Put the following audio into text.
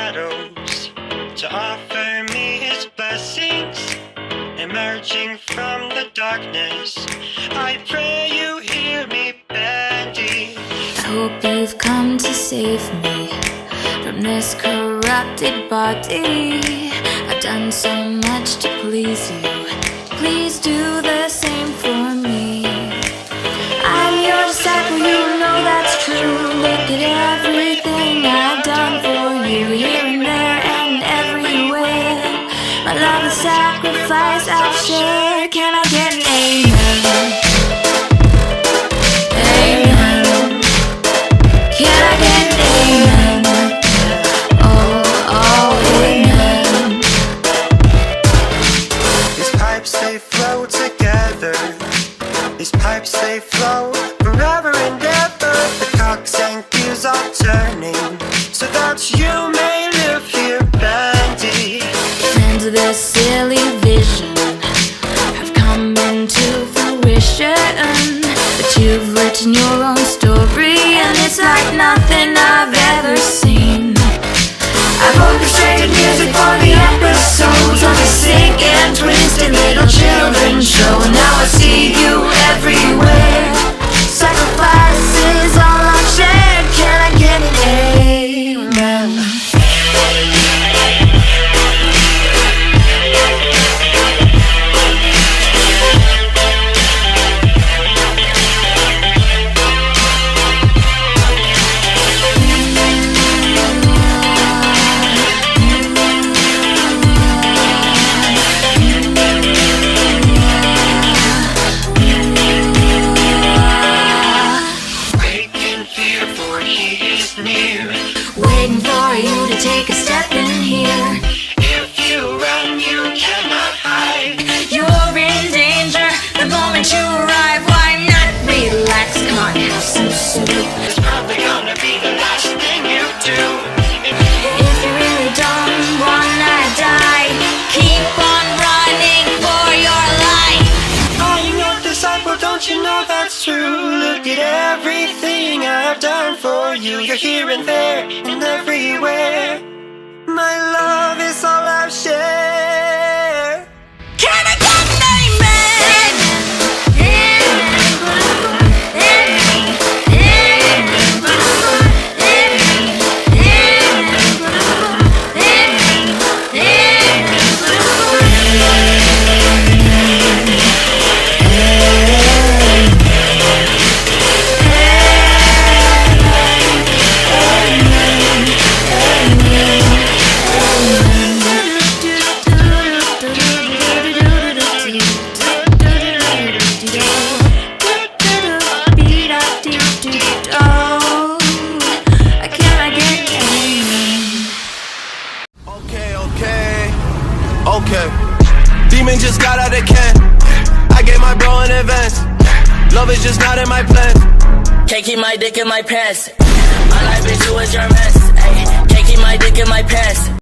shadows to offer me his blessings. Emerging from the darkness, I pray you hear me, Bandy. I hope you've come to save me from this corrupted body. I've done so much to please you. Please do the same for me. I'm your disciple, you know that's true. Look at everything I've done for you, here and there and everywhere. My love and sacrifice I've shared. Can I get an amen? Amen. Can I get an amen? Oh, amen. These pipes, they flow together. These pipes, they flow forever and ever. The cocks and gears are turning so that you may live here, Bandy. And this silly vision have come into fruition. But you've written your own story, and it's like nothing I've ever seen. I've orchestrated music for the episodes of a sick and twisted little children's show. And now I see you everywhere. Sacrifice is all I've shared. Can I get an amen? Waiting for you to take a step in here. If you run, you cannot hide. You're in danger the moment you arrive. Why not relax? Come on, have some soup. It's probably gonna be the last thing you do. If you really don't wanna die, keep on running for your life. I'm your disciple, don't you know that's true? Look at everything I've done for you. You're here and there and everywhere. My love is all I've shared. Can I get an amen? Okay, demon just got out of can. I gave my bro in advance. Love is just not in my plans. Can't keep my dick in my pants. My life bitch, you was your mess. Ay, can't keep my dick in my pants.